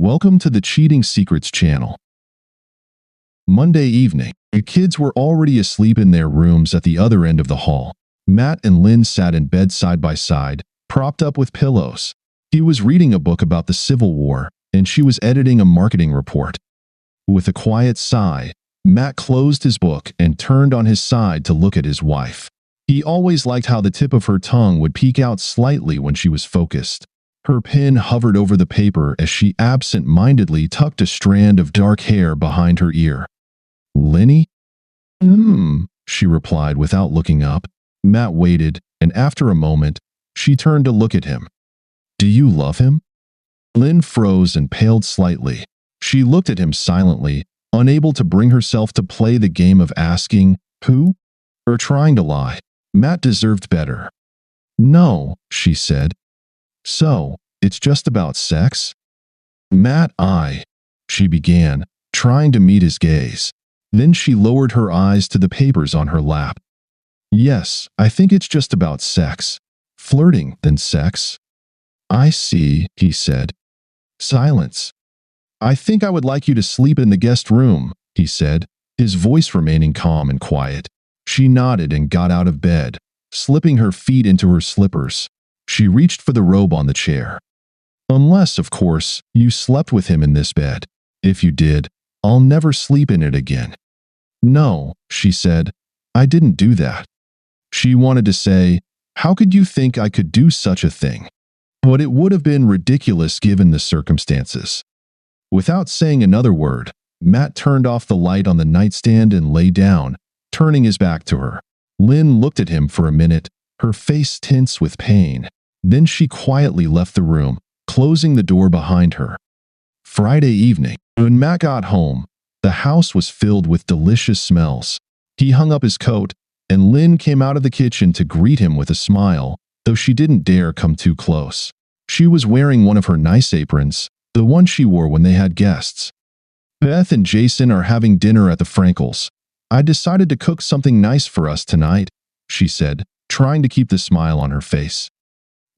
Welcome to the Cheating Secrets channel. Monday evening, the kids were already asleep in their rooms at the other end of the hall. Matt and Lynn sat in bed side by side, propped up with pillows. He was reading a book about the Civil War, and she was editing a marketing report. With a quiet sigh, Matt closed his book and turned on his side to look at his wife. He always liked how the tip of her tongue would peek out slightly when she was focused. Her pen hovered over the paper as she absent-mindedly tucked a strand of dark hair behind her ear. "Lenny?" She replied without looking up. Matt waited, and after a moment, she turned to look at him. "Do you love him?" Lynn froze and paled slightly. She looked at him silently, unable to bring herself to play the game of asking, "Who?" or trying to lie. Matt deserved better. "No," she said. "So, it's just about sex?" "Matt, she began, trying to meet his gaze. Then she lowered her eyes to the papers on her lap. "Yes, I think it's just about sex. Flirting, then sex." "I see," he said. Silence. "I think I would like you to sleep in the guest room," he said, his voice remaining calm and quiet. She nodded and got out of bed, slipping her feet into her slippers. She reached for the robe on the chair. "Unless, of course, you slept with him in this bed. If you did, I'll never sleep in it again." "No," she said, "I didn't do that." She wanted to say, "How could you think I could do such a thing?" But it would have been ridiculous given the circumstances. Without saying another word, Matt turned off the light on the nightstand and lay down, turning his back to her. Lynn looked at him for a minute, her face tense with pain. Then she quietly left the room, closing the door behind her. Friday evening, when Matt got home, the house was filled with delicious smells. He hung up his coat, and Lynn came out of the kitchen to greet him with a smile, though she didn't dare come too close. She was wearing one of her nice aprons, the one she wore when they had guests. "Beth and Jason are having dinner at the Frankels. I decided to cook something nice for us tonight," she said, trying to keep the smile on her face.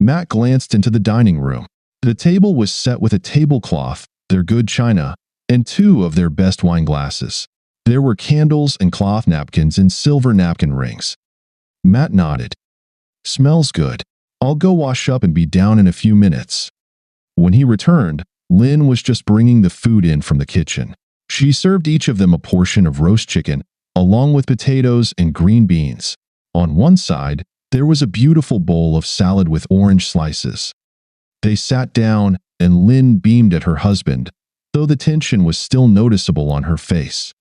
Matt glanced into the dining room. The table was set with a tablecloth, their good china, and two of their best wine glasses. There were candles and cloth napkins and silver napkin rings. Matt nodded. "Smells good. I'll go wash up and be down in a few minutes." When he returned, Lynn was just bringing the food in from the kitchen. She served each of them a portion of roast chicken, along with potatoes and green beans. On one side, there was a beautiful bowl of salad with orange slices. They sat down, and Lynn beamed at her husband, though the tension was still noticeable on her face.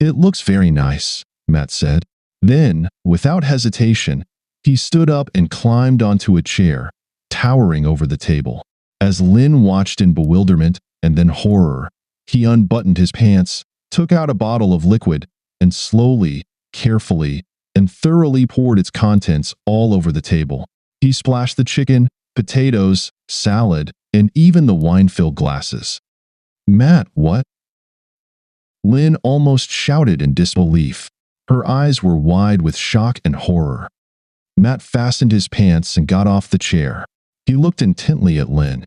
"It looks very nice," Matt said. Then, without hesitation, he stood up and climbed onto a chair, towering over the table. As Lynn watched in bewilderment and then horror, he unbuttoned his pants, took out a bottle of liquid, and slowly, carefully, and thoroughly poured its contents all over the table. He splashed the chicken, potatoes, salad, and even the wine-filled glasses. "Matt, what?" Lynn almost shouted in disbelief. Her eyes were wide with shock and horror. Matt fastened his pants and got off the chair. He looked intently at Lynn.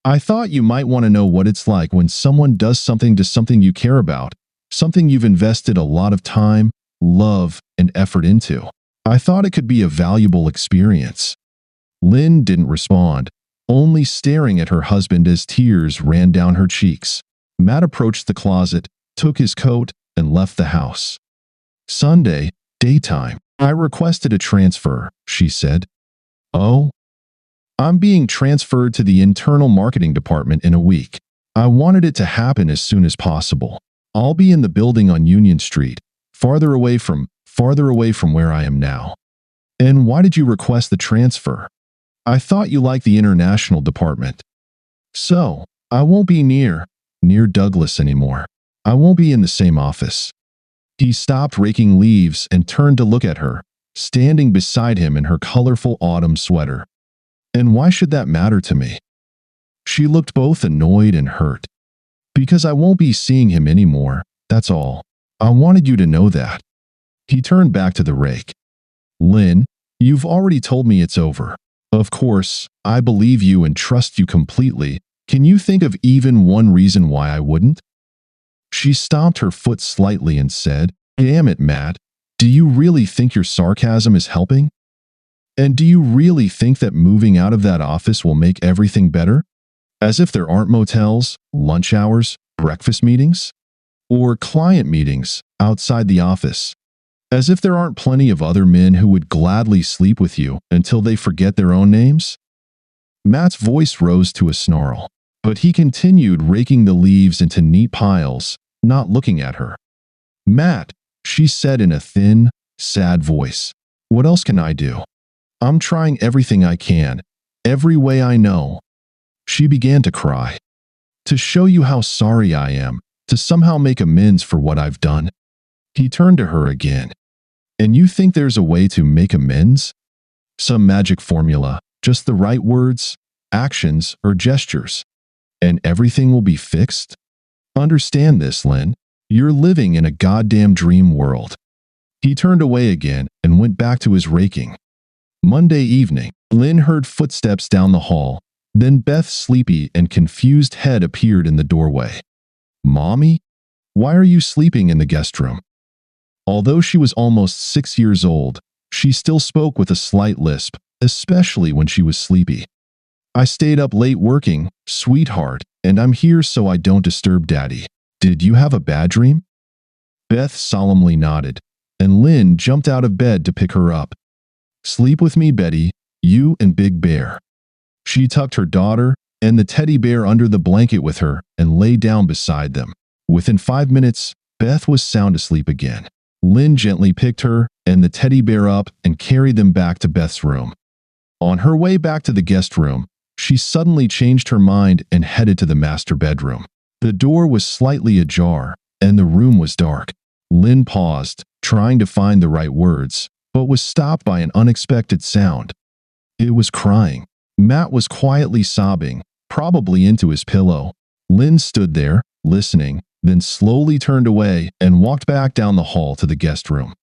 "I thought you might want to know what it's like when someone does something to something you care about, something you've invested a lot of time, love, and effort into. I thought it could be a valuable experience." Lynn didn't respond, only staring at her husband as tears ran down her cheeks. Matt approached the closet, took his coat, and left the house. Sunday, daytime. "I requested a transfer," she said. "Oh?" "I'm being transferred to the internal marketing department in a week. I wanted it to happen as soon as possible. I'll be in the building on Union Street, farther away from where I am now." "And why did you request the transfer?" "I thought you liked the international department." "So, I won't be near Douglas anymore. I won't be in the same office." He stopped raking leaves and turned to look at her, standing beside him in her colorful autumn sweater. "And why should that matter to me?" She looked both annoyed and hurt. "Because I won't be seeing him anymore, that's all. I wanted you to know that." He turned back to the rake. "Lynn, you've already told me it's over. Of course, I believe you and trust you completely, Can you think of even one reason why I wouldn't? She stomped her foot slightly and said, Damn it, Matt. Do you really think your sarcasm is helping? And do you really think that moving out of that office will make everything better? As if there aren't motels, lunch hours, breakfast meetings, or client meetings outside the office. As if there aren't plenty of other men who would gladly sleep with you until they forget their own names? Matt's voice rose to a snarl, but he continued raking the leaves into neat piles, not looking at her. Matt, she said in a thin, sad voice, what else can I do? I'm trying everything I can, every way I know. She began to cry. To show you how sorry I am, to somehow make amends for what I've done. He turned to her again. And you think there's a way to make amends? Some magic formula, just the right words, actions, or gestures, and everything will be fixed? Understand this, Lynn. You're living in a goddamn dream world. He turned away again and went back to his raking. Monday evening, Lynn heard footsteps down the hall. Then Beth's sleepy and confused head appeared in the doorway. Mommy? Why are you sleeping in the guest room? Although she was almost 6 years old, she still spoke with a slight lisp, especially when she was sleepy. I stayed up late working, sweetheart, and I'm here so I don't disturb Daddy. Did you have a bad dream? Beth solemnly nodded, and Lynn jumped out of bed to pick her up. Sleep with me, Betty, you and Big Bear. She tucked her daughter and the teddy bear under the blanket with her and lay down beside them. Within 5 minutes, Beth was sound asleep again. Lynn gently picked her and the teddy bear up and carried them back to Beth's room. On her way back to the guest room, she suddenly changed her mind and headed to the master bedroom. The door was slightly ajar, and the room was dark. Lynn paused, trying to find the right words, but was stopped by an unexpected sound. It was crying. Matt was quietly sobbing, probably into his pillow. Lynn stood there, listening, then slowly turned away and walked back down the hall to the guest room.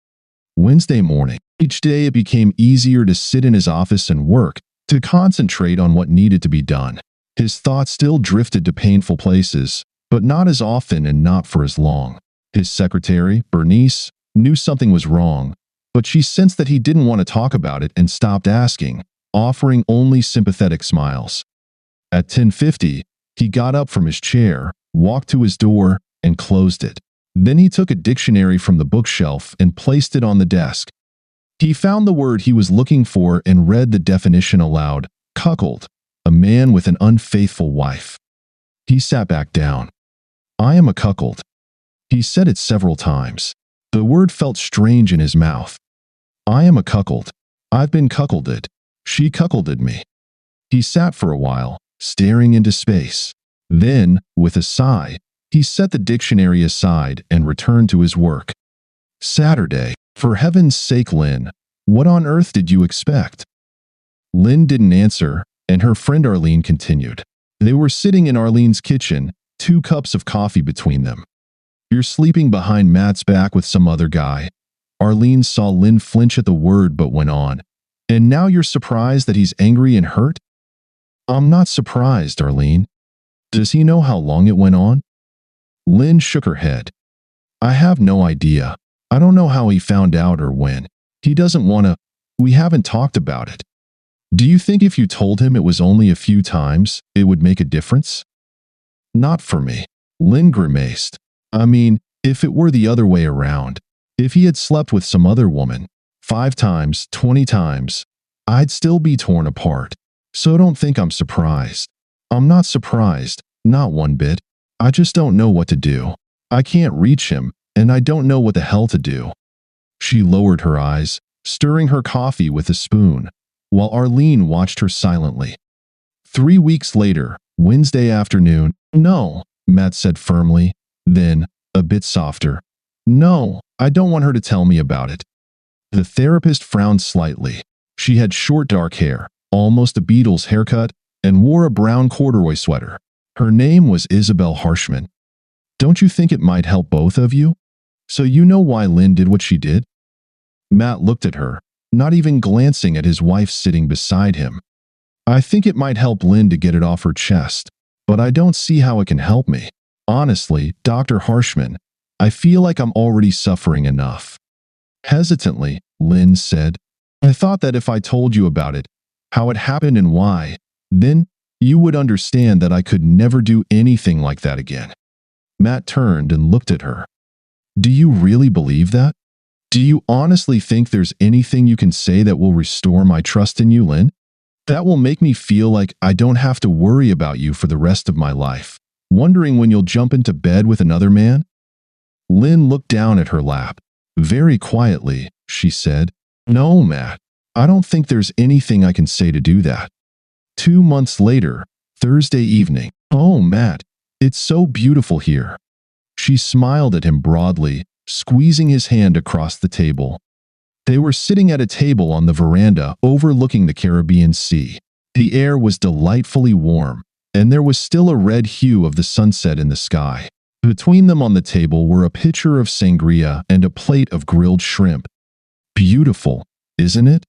Wednesday morning. Each day it became easier to sit in his office and work, to concentrate on what needed to be done. His thoughts still drifted to painful places, but not as often and not for as long. His secretary, Bernice, knew something was wrong, but she sensed that he didn't want to talk about it and stopped asking, offering only sympathetic smiles. At 10:50, he got up from his chair, walked to his door, and closed it. Then he took a dictionary from the bookshelf and placed it on the desk. He found the word he was looking for and read the definition aloud. Cuckold, a man with an unfaithful wife. He sat back down. I am a cuckold. He said it several times. The word felt strange in his mouth. I am a cuckold. I've been cuckolded. She cuckolded me. He sat for a while, staring into space. Then, with a sigh, he set the dictionary aside and returned to his work. Saturday. For heaven's sake, Lynn, what on earth did you expect? Lynn didn't answer, and her friend Arlene continued. They were sitting in Arlene's kitchen, 2 cups of coffee between them. You're sleeping behind Matt's back with some other guy. Arlene saw Lynn flinch at the word but went on. And now you're surprised that he's angry and hurt? I'm not surprised, Arlene. Does he know how long it went on? Lynn shook her head. I have no idea. I don't know how he found out or when. He doesn't want to. We haven't talked about it. Do you think if you told him it was only a few times, it would make a difference? Not for me. Lynn grimaced. I mean, if it were the other way around, if he had slept with some other woman, 5 times, 20 times, I'd still be torn apart. So don't think I'm surprised. I'm not surprised, not one bit. I just don't know what to do. I can't reach him, and I don't know what the hell to do. She lowered her eyes, stirring her coffee with a spoon, while Arlene watched her silently. 3 weeks later, Wednesday afternoon, no, Matt said firmly, then, a bit softer. No, I don't want her to tell me about it. The therapist frowned slightly. She had short dark hair, almost a Beatles haircut, and wore a brown corduroy sweater. Her name was Isabel Harshman. Don't you think it might help both of you? So you know why Lynn did what she did? Matt looked at her, not even glancing at his wife sitting beside him. I think it might help Lynn to get it off her chest, but I don't see how it can help me. Honestly, Dr. Harshman, I feel like I'm already suffering enough." Hesitantly, Lynn said, "I thought that if I told you about it, how it happened and why, then you would understand that I could never do anything like that again." Matt turned and looked at her. "Do you really believe that? Do you honestly think there's anything you can say that will restore my trust in you, Lynn? That will make me feel like I don't have to worry about you for the rest of my life, wondering when you'll jump into bed with another man?" Lynn looked down at her lap. Very quietly, she said, "No, Matt, I don't think there's anything I can say to do that." 2 months later, Thursday evening. "Oh, Matt, it's so beautiful here." She smiled at him broadly, squeezing his hand across the table. They were sitting at a table on the veranda overlooking the Caribbean Sea. The air was delightfully warm, and there was still a red hue of the sunset in the sky. Between them on the table were a pitcher of sangria and a plate of grilled shrimp. "Beautiful, isn't it?"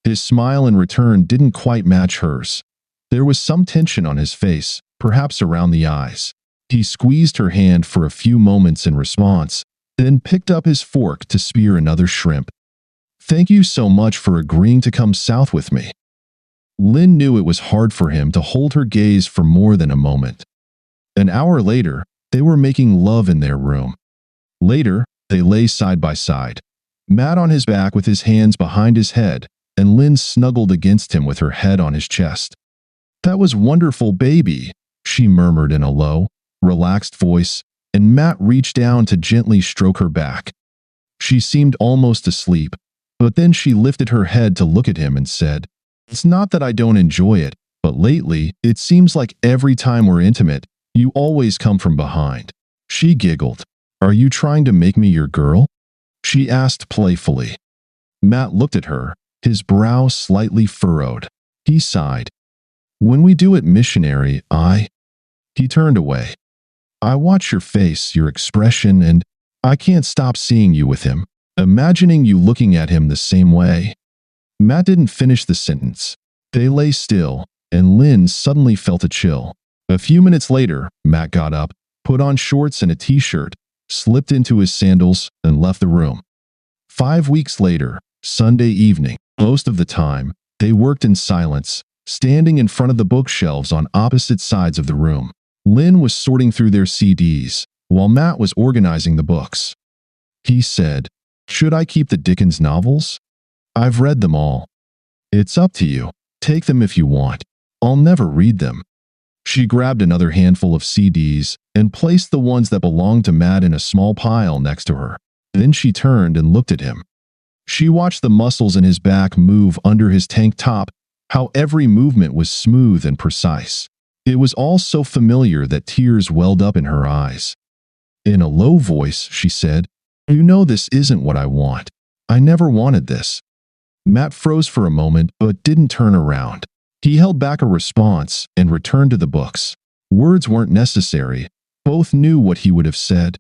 His smile in return didn't quite match hers. There was some tension on his face, perhaps around the eyes. He squeezed her hand for a few moments in response, then picked up his fork to spear another shrimp. "Thank you so much for agreeing to come south with me." Lynn knew it was hard for him to hold her gaze for more than a moment. An hour later, they were making love in their room. Later, they lay side by side, Matt on his back with his hands behind his head, and Lynn snuggled against him with her head on his chest. "That was wonderful, baby," she murmured in a low, relaxed voice, and Matt reached down to gently stroke her back. She seemed almost asleep, but then she lifted her head to look at him and said, "It's not that I don't enjoy it, but lately, it seems like every time we're intimate, you always come from behind." She giggled. "Are you trying to make me your girl?" she asked playfully. Matt looked at her, his brow slightly furrowed. He sighed. "When we do it missionary, He turned away. "I watch your face, your expression, and I can't stop seeing you with him, imagining you looking at him the same way." Matt didn't finish the sentence. They lay still, and Lynn suddenly felt a chill. A few minutes later, Matt got up, put on shorts and a t-shirt, slipped into his sandals, and left the room. 5 weeks later, Sunday evening, most of the time, they worked in silence, standing in front of the bookshelves on opposite sides of the room. Lynn was sorting through their CDs, while Matt was organizing the books. He said, "Should I keep the Dickens novels? I've read them all." "It's up to you. Take them if you want. I'll never read them." She grabbed another handful of CDs and placed the ones that belonged to Matt in a small pile next to her. Then she turned and looked at him. She watched the muscles in his back move under his tank top, how every movement was smooth and precise. It was all so familiar that tears welled up in her eyes. In a low voice, she said, "You know this isn't what I want. I never wanted this." Matt froze for a moment but didn't turn around. He held back a response and returned to the books. Words weren't necessary. Both knew what he would have said.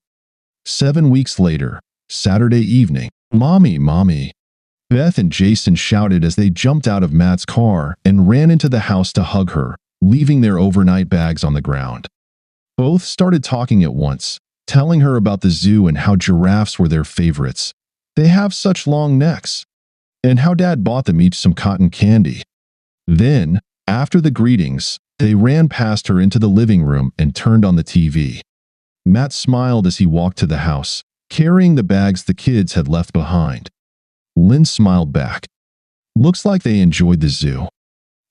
7 weeks later, Saturday evening, "Mommy, Mommy." Beth and Jason shouted as they jumped out of Matt's car and ran into the house to hug her, leaving their overnight bags on the ground. Both started talking at once, telling her about the zoo and how giraffes were their favorites. They have such long necks. And how Dad bought them each some cotton candy. Then, after the greetings, they ran past her into the living room and turned on the TV. Matt smiled as he walked to the house, carrying the bags the kids had left behind. Lynn smiled back. "Looks like they enjoyed the zoo."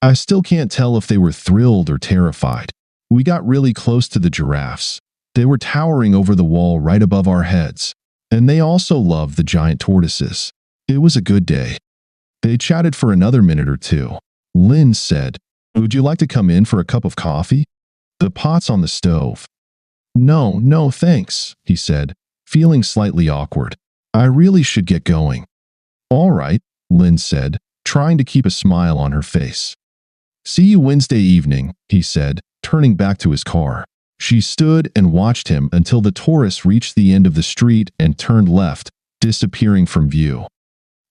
I still can't tell if they were thrilled or terrified. We got really close to the giraffes. They were towering over the wall right above our heads. And they also loved the giant tortoises. It was a good day. They chatted for another minute or two. Lynn said, "Would you like to come in for a cup of coffee? The pot's on the stove." No, thanks," he said, feeling slightly awkward. "I really should get going." "All right," Lynn said, trying to keep a smile on her face. "See you Wednesday evening," he said, turning back to his car. She stood and watched him until the Taurus reached the end of the street and turned left, disappearing from view.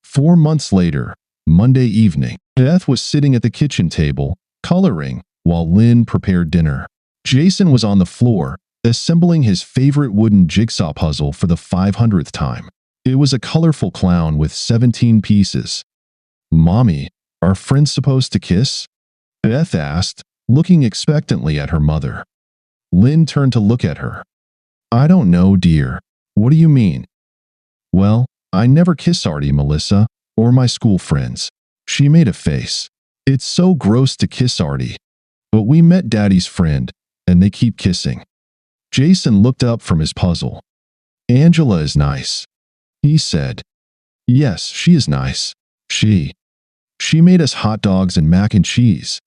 4 months later, Monday evening, Beth was sitting at the kitchen table, coloring, while Lynn prepared dinner. Jason was on the floor, assembling his favorite wooden jigsaw puzzle for the 500th time. It was a colorful clown with 17 pieces. "Mommy, are friends supposed to kiss?" Beth asked, looking expectantly at her mother. Lynn turned to look at her. "I don't know, dear. What do you mean?" "Well, I never kiss Artie, Melissa, or my school friends." She made a face. "It's so gross to kiss Artie. But we met Daddy's friend, and they keep kissing." Jason looked up from his puzzle. "Angela is nice," he said. "Yes, she is nice. She made us hot dogs and mac and cheese."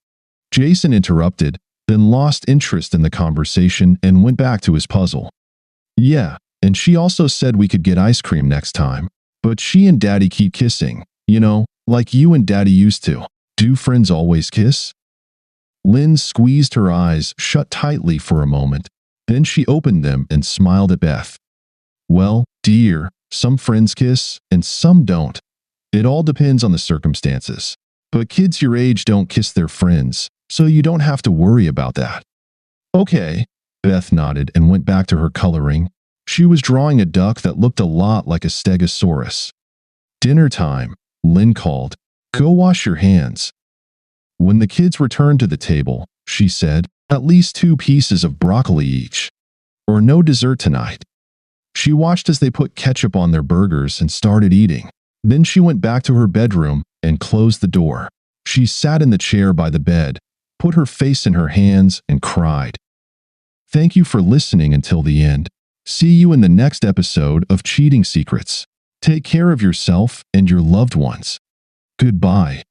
Jason interrupted, then lost interest in the conversation and went back to his puzzle. "Yeah, and she also said we could get ice cream next time. But she and Daddy keep kissing, like you and Daddy used to." "Do friends always kiss?" Lynn squeezed her eyes shut tightly for a moment. Then she opened them and smiled at Beth. "Well, dear, some friends kiss and some don't. It all depends on the circumstances. But kids your age don't kiss their friends, so you don't have to worry about that." "Okay." Beth nodded and went back to her coloring. She was drawing a duck that looked a lot like a stegosaurus. "Dinner time," Lynn called. "Go wash your hands." When the kids returned to the table, she said, "At least 2 pieces of broccoli each. Or no dessert tonight." She watched as they put ketchup on their burgers and started eating. Then she went back to her bedroom and closed the door. She sat in the chair by the bed, put her face in her hands, and cried. Thank you for listening until the end. See you in the next episode of Cheating Secrets. Take care of yourself and your loved ones. Goodbye.